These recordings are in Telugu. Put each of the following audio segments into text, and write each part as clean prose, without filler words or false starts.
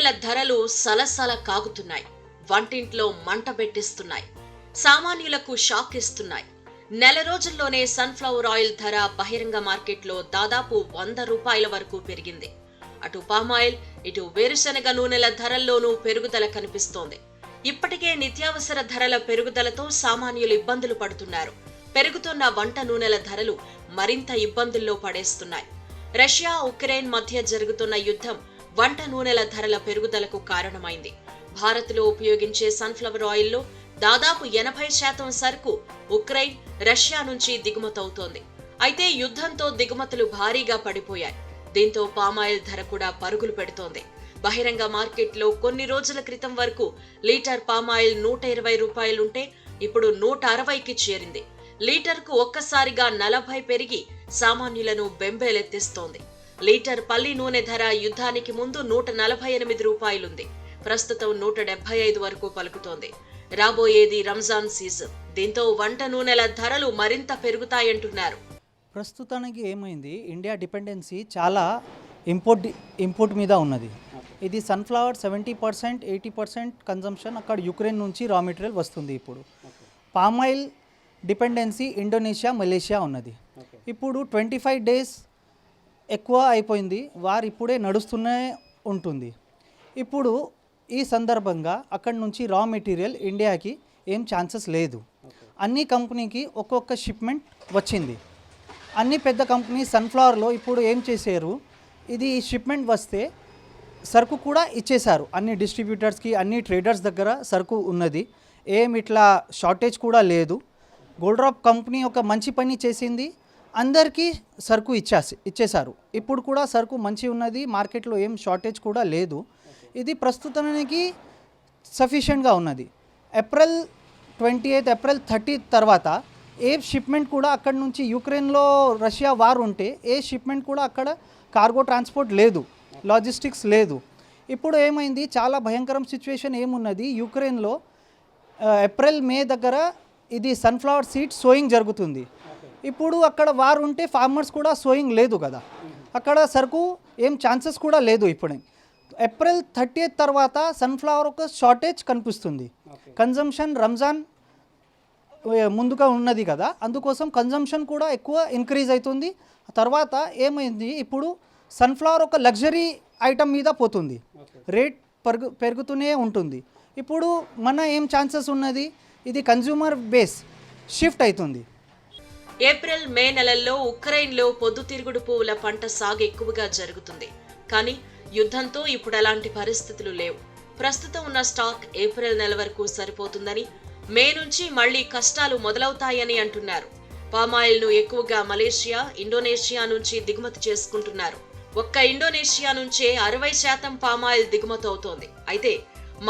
నూనెల ధరలు సలసల కాగుతున్నాయి. వంటింట్లో మంట పెట్టిస్తున్నాయి. సామాన్యులకు షాక్ ఇస్తున్నాయి. నెల రోజుల్లోనే సన్ఫ్లవర్ ఆయిల్ ధర బహిరంగ మార్కెట్లో దాదాపు 100 రూపాయల వరకు పెరిగింది. అటు పామాయిల్, ఇటు వేరుశనగ నూనెల ధరల్లోనూ పెరుగుదల కనిపిస్తోంది. ఇప్పటికే నిత్యావసర ధరల పెరుగుదలతో సామాన్యులు ఇబ్బందులు పడుతున్నారు. పెరుగుతున్న వంట నూనెల ధరలు మరింత ఇబ్బందుల్లో పడేస్తున్నాయి. రష్యా, ఉక్రెయిన్ మధ్య జరుగుతున్న యుద్ధం వంట నూనెల ధరల పెరుగుదలకు కారణమైంది. భారత్లో ఉపయోగించే సన్ఫ్లవర్ ఆయిల్లో దాదాపు 80% సరుకు ఉక్రెయిన్, రష్యా నుంచి దిగుమతవుతోంది. అయితే యుద్ధంతో దిగుమతులు భారీగా పడిపోయాయి. దీంతో పామాయిల్ ధర కూడా పరుగులు పెడుతోంది. బహిరంగ మార్కెట్లో కొన్ని రోజుల క్రితం వరకు లీటర్ పామాయిల్ 120 రూపాయలుంటే ఇప్పుడు 160కి చేరింది. లీటర్కు ఒక్కసారిగా 40 పెరిగి సామాన్యులను బెంబేలెత్తిస్తోంది. లీటర్ పల్లి నూనె ధర యుద్ధానికి ముందు 148 రూపాయలుంది. ప్రస్తుతం 175 వరకు పలుకుతోంది. రాబోయేది రంజాన్ సీజన్. దీంతో వంట నూనెల ధరలు మరింత పెరుగుతాయంటున్నారు. ప్రస్తుతానికి ఏమైంది, ఇండియా డిపెండెన్సీ చాలా ఇంపోర్ట్ మీద ఉన్నది. ఇది సన్ఫ్లవర్ 70%, 80% కన్జంప్షన్ అక్కడ యుక్రెయిన్ నుంచి రా మెటీరియల్ వస్తుంది. ఇప్పుడు పామాయిల్ డిపెండెన్సీ ఇండోనేషియా, మలేషియా ఉన్నది. ఇప్పుడు 25 డేస్ ఎక్కువ అయిపోయింది. వారు ఇప్పుడే నడుస్తూనే ఉంటుంది. ఇప్పుడు ఈ సందర్భంగా అక్కడి నుంచి రా మెటీరియల్ ఇండియాకి ఏం ఛాన్సెస్ లేదు. అన్ని కంపెనీకి ఒక్కొక్క షిప్మెంట్ వచ్చింది. అన్ని పెద్ద కంపెనీ సన్ఫ్లవర్లో ఇప్పుడు ఏం చేశారు, ఇది షిప్మెంట్ వస్తే సరుకు కూడా ఇచ్చేశారు. అన్ని డిస్ట్రిబ్యూటర్స్కి, అన్ని ట్రేడర్స్ దగ్గర సరుకు ఉన్నది. ఏం ఇట్లా షార్టేజ్ కూడా లేదు. గోల్డ్రాప్ కంపెనీ ఒక మంచి పని చేసింది, అందరికీ సరుకు ఇచ్చేశారు. ఇప్పుడు కూడా సరుకు మంచి ఉన్నది, మార్కెట్లో ఏం షార్టేజ్ కూడా లేదు. ఇది ప్రస్తుతానికి సఫిషియెంట్గా ఉన్నది. ఏప్రిల్ 28, ఏప్రిల్ 30 తర్వాత ఏ షిప్మెంట్ కూడా అక్కడ నుంచి యుక్రెయిన్లో రష్యా వార్ ఉంటే ఏ షిప్మెంట్ కూడా అక్కడ కార్గో ట్రాన్స్పోర్ట్ లేదు, లాజిస్టిక్స్ లేదు. ఇప్పుడు ఏమైంది, చాలా భయంకరం సిచ్యువేషన్ ఏమున్నది, యుక్రెయిన్లో ఏప్రిల్, మే దగ్గర ఇది సన్ఫ్లవర్ సీడ్ సోయింగ్ జరుగుతుంది. ఇప్పుడు అక్కడ వార్ ఉంటే ఫార్మర్స్ కూడా సోయింగ్ లేదు కదా, అక్కడ సరుకు ఏం ఛాన్సెస్ కూడా లేదు. ఇప్పుడు ఏప్రిల్ 30 తర్వాత సన్ఫ్లవర్ ఒక షార్టేజ్ కనిపిస్తుంది. కన్జంప్షన్ రంజాన్ ముందుగా ఉన్నది కదా, అందుకోసం కన్జంప్షన్ కూడా ఎక్కువ ఇంక్రీజ్ అవుతుంది. తర్వాత ఏమైంది, ఇప్పుడు సన్ఫ్లవర్ ఒక లగ్జరీ ఐటమ్ మీద పోతుంది, రేట్ పెరుగుతూనే ఉంటుంది. ఇప్పుడు మన ఏం ఛాన్సెస్ ఉన్నది, ఇది కన్జ్యూమర్ బేస్ షిఫ్ట్ అవుతుంది. ఏప్రిల్, మే నెలల్లో ఉక్రెయిన్లో పొద్దుతిరుగుడు పువ్వుల పంట సాగు ఎక్కువగా జరుగుతుంది. కానీ యుద్ధంతో ఇప్పుడు అలాంటి పరిస్థితులు లేవు. ప్రస్తుతం ఉన్న స్టాక్ ఏప్రిల్ నెల వరకు సరిపోతుందని, మే నుంచి మళ్లీ కష్టాలు మొదలవుతాయని అంటున్నారు. పామాయిల్ను ఎక్కువగా మలేషియా, ఇండోనేషియా నుంచి దిగుమతి చేసుకుంటున్నారు. ఒక్క ఇండోనేషియా నుంచే 60% పామాయిల్ దిగుమతి అవుతోంది. అయితే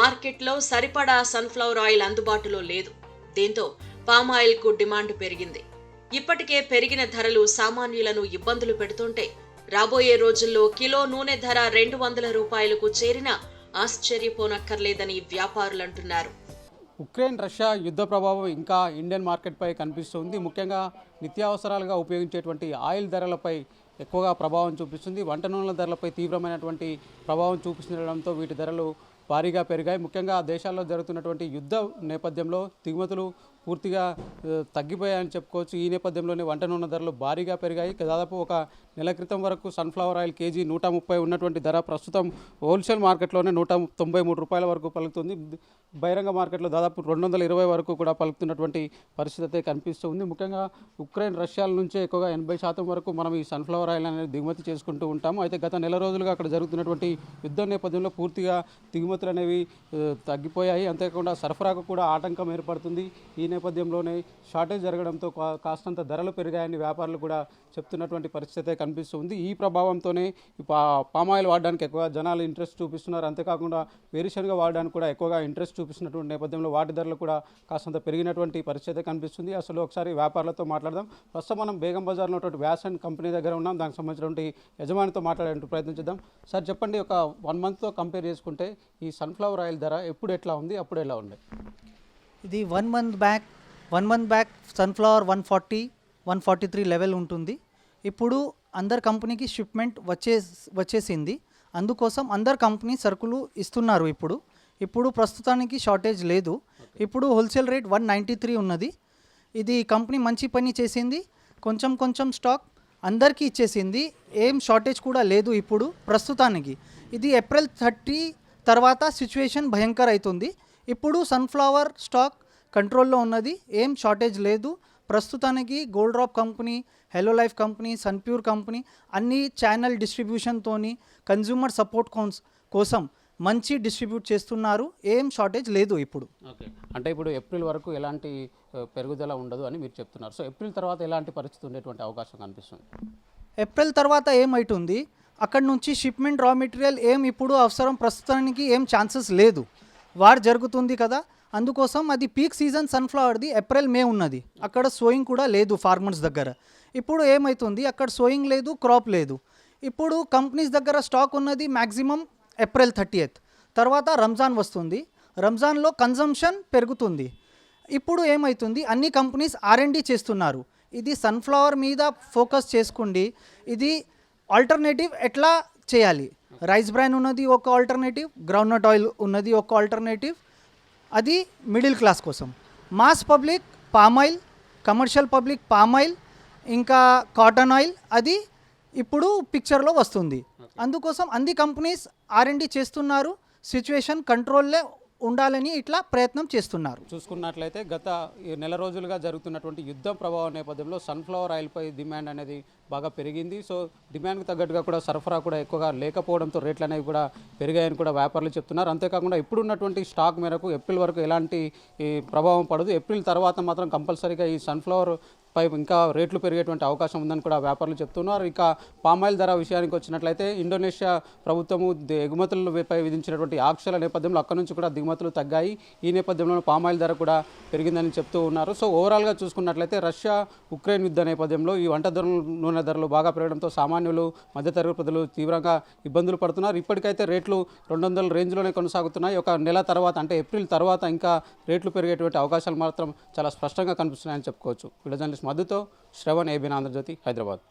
మార్కెట్లో సరిపడా సన్ఫ్లవర్ ఆయిల్ అందుబాటులో లేదు. దీంతో పామాయిల్కు డిమాండ్ పెరిగింది. ఇప్పటికే పెరిగిన ధరలు సామాన్యులను ఇబ్బందులు పెడుతుంటే రాబోయే రోజుల్లో కిలో నూనె ధర 200 రూపాయలకు చేరినా ఆశ్చర్యపోనక్కర్లేదని వ్యాపారులంటున్నారు. ఉక్రెయిన్, రష్యా యుద్ధ ప్రభావం ఇంకా ఇండియన్ మార్కెట్పై కనిపిస్తుంది. ముఖ్యంగా నిత్యావసరాలుగా ఉపయోగించేటువంటి ఆయిల్ ధరలపై ఎక్కువగా ప్రభావం చూపిస్తుంది. వంట నూనెల ధరలపై తీవ్రమైనటువంటి ప్రభావం చూపిస్తుండడంతో వీటి ధరలు భారీగా పెరిగాయి. ముఖ్యంగా దేశాల్లో జరుగుతున్నటువంటి యుద్ధ నేపథ్యంలో దిగుమతులు పూర్తిగా తగ్గిపోయాయని చెప్పుకోవచ్చు. ఈ నేపథ్యంలోనే వంట నూనె ధరలు భారీగా పెరిగాయి. దాదాపు ఒక నెల క్రితం వరకు సన్ఫ్లవర్ ఆయిల్ కేజీ 130 ఉన్నటువంటి ధర ప్రస్తుతం హోల్సేల్ మార్కెట్లోనే 193 రూపాయల వరకు పలుకుతుంది. బహిరంగ మార్కెట్లో దాదాపు 220 వరకు కూడా పలుకుతున్నటువంటి పరిస్థితి అయితే కనిపిస్తుంది. ముఖ్యంగా ఉక్రెయిన్, రష్యాల నుంచే ఎక్కువగా 80% వరకు మనం ఈ సన్ఫ్లవర్ ఆయిల్ అనేది దిగుమతి చేసుకుంటూ ఉంటాము. అయితే గత నెల రోజులుగా అక్కడ జరుగుతున్నటువంటి యుద్ధ నేపథ్యంలో పూర్తిగా దిగుమతులు అనేవి తగ్గిపోయాయి. అంతేకాకుండా సరఫరాకు కూడా ఆటంకం ఏర్పడుతుంది. ఈ నేపథ్యంలోనే షార్టేజ్ జరగడంతో కాస్తంత ధరలు పెరిగాయని వ్యాపారులు కూడా చెప్తున్నటువంటి పరిస్థితి కనిపిస్తుంది. ఈ ప్రభావంతోనే పామాయిల్ వాడడానికి ఎక్కువ జనాలు ఇంట్రెస్ట్ చూపిస్తున్నారు. అంతేకాకుండా వేరుశనగ వాడడానికి కూడా ఎక్కువగా ఇంట్రెస్ట్ చూపిస్తున్నటువంటి నేపథ్యంలో వాటి ధరలు కూడా కాస్తంత పెరిగినటువంటి పరిస్థితి కనిపిస్తుంది. అసలు ఒకసారి వ్యాపారులతో మాట్లాడదాం. ప్రస్తుతం మనం బేగం బజార్లో ఉన్నటువంటి వ్యాస్ అండ్ కంపెనీ దగ్గర ఉన్నాం. దానికి సంబంధించినటువంటి యజమానితో మాట్లాడే ప్రయత్నం చేద్దాం. సార్ చెప్పండి, ఒక 1 మంత్తో కంపేర్ చేసుకుంటే ఈ సన్ఫ్లవర్ ఆయిల్ ధర ఎప్పుడు ఎట్లా ఉంది, అప్పుడు ఎలా ఉంది? ఇది 1 మంత్ బ్యాక్ సన్ఫ్లవర్ 140-143 లెవెల్ ఉంటుంది. ఇప్పుడు అందరు కంపెనీకి షిప్మెంట్ వచ్చేసింది. అందుకోసం అందరు కంపెనీ సరుకులు ఇస్తున్నారు. ఇప్పుడు ప్రస్తుతానికి షార్టేజ్ లేదు. ఇప్పుడు హోల్సేల్ రేట్ 193 ఉన్నది. ఇది కంపెనీ మంచి పని చేసింది. కొంచెం స్టాక్ అందరికీ ఇచ్చేసింది. ఏం షార్టేజ్ కూడా లేదు ఇప్పుడు ప్రస్తుతానికి. ఇది ఏప్రిల్ 30 తర్వాత సిచ్యువేషన్ భయంకర అవుతుంది. ఇప్పుడు సన్ఫ్లవర్ స్టాక్ కంట్రోల్లో ఉన్నది. ఏం షార్టేజ్ లేదు ప్రస్తుతానికి. Gold Drop company, Hello Life company, Sunpure company అన్ని ఛానల్ డిస్ట్రిబ్యూషన్తోని కన్జ్యూమర్ సపోర్ట్ కోసం మంచి డిస్ట్రిబ్యూట్ చేస్తున్నారు. ఏం షార్టేజ్ లేదు ఇప్పుడు. ఓకే, అంటే ఇప్పుడు ఏప్రిల్ వరకు ఎలాంటి పెరుగుదల ఉండదు అని మీరు చెప్తున్నారు. సో ఏప్రిల్ తర్వాత ఎలాంటి పరిస్థితి ఉండేటువంటి అవకాశం కనిపిస్తుంది? ఏప్రిల్ తర్వాత ఏమవుతుంది, అక్కడ నుంచి షిప్మెంట్ రా మెటీరియల్ ఏం ఇప్పుడు అవసరం ప్రస్తుతానికి ఏం ఛాన్సెస్ లేదు. వార్ జరుగుతుంది కదా, అందుకోసం అది పీక్ సీజన్ సన్ఫ్లవర్ది ఏప్రిల్ మే ఉన్నది. అక్కడ సోయింగ్ కూడా లేదు ఫార్మర్స్ దగ్గర. ఇప్పుడు ఏమవుతుంది, అక్కడ సోయింగ్ లేదు, క్రాప్ లేదు. ఇప్పుడు కంపెనీస్ దగ్గర స్టాక్ ఉన్నది మ్యాక్సిమం ఏప్రిల్ 30th తర్వాత రంజాన్ వస్తుంది. రంజాన్లో కన్జంప్షన్ పెరుగుతుంది. ఇప్పుడు ఏమవుతుంది, అన్ని కంపెనీస్ R&D చేస్తున్నారు. ఇది సన్ఫ్లవర్ మీద ఫోకస్ చేసుకోండి. ఇది ఆల్టర్నేటివ్ ఎట్లా చేయాలి. రైస్ బ్రాన్ ఉన్నది ఒక ఆల్టర్నేటివ్, గ్రౌండ్నట్ ఆయిల్ ఉన్నది ఒక ఆల్టర్నేటివ్. అది మిడిల్ క్లాస్ కోసం. Mass public palm oil, commercial public palm oil, ఇంకా కాటన్ ఆయిల్ అది ఇప్పుడు పిక్చర్లో వస్తుంది. అందుకోసం అన్ని కంపెనీస్ R&D చేస్తున్నారు. సిచ్యువేషన్ కంట్రోల్లో ఉండాలని ఇట్లా ప్రయత్నం చేస్తున్నారు. చూసుకున్నట్లయితే గత నెల రోజులుగా జరుగుతున్నటువంటి యుద్ధ ప్రభావం నేపథ్యంలో సన్ఫ్లవర్ ఆయిల్పై డిమాండ్ అనేది బాగా పెరిగింది. సో డిమాండ్కి తగ్గట్టుగా కూడా సరఫరా కూడా ఎక్కువగా లేకపోవడంతో రేట్లు అనేవి కూడా పెరిగాయని కూడా వ్యాపారులు చెప్తున్నారు. అంతేకాకుండా ఇప్పుడున్నటువంటి స్టాక్ మేరకు ఏప్రిల్ వరకు ఎలాంటి ప్రభావం పడదు. ఏప్రిల్ తర్వాత మాత్రం కంపల్సరీగా ఈ సన్ఫ్లవర్ పై ఇంకా రేట్లు పెరిగేటువంటి అవకాశం ఉందని కూడా వ్యాపారులు చెప్తున్నారు. ఇక పామాయిల్ ధర విషయానికి వచ్చినట్లయితే ఇండోనేషియా ప్రభుత్వము ఎగుమతులపై విధించినటువంటి ఆంక్షల నేపథ్యంలో అక్కడ నుంచి కూడా దిగుమతులు తగ్గాయి. ఈ నేపథ్యంలో పామాయిల్ ధర కూడా పెరిగిందని చెప్తూ ఉన్నారు. సో ఓవరాల్గా చూసుకున్నట్లయితే రష్యా ఉక్రెయిన్ యుద్ధ నేపథ్యంలో ఈ వంట నూనె ధరలు బాగా పెరగడంతో సామాన్యులు, మధ్యతరగతి ప్రజలు తీవ్రంగా ఇబ్బందులు పడుతున్నారు. ఇప్పటికైతే రేట్లు 200 రేంజ్లోనే కొనసాగుతున్నాయి. ఒక నెల తర్వాత అంటే ఏప్రిల్ తర్వాత ఇంకా రేట్లు పెరిగేటువంటి అవకాశాలు మాత్రం చాలా స్పష్టంగా కనిపిస్తున్నాయని చెప్పుకోవచ్చు. వీడియో జర్నలిస్ట్ మధుతో శ్రవణ్, ఏబీఎన్ ఆంధ్రజ్యోతి, హైదరాబాద్.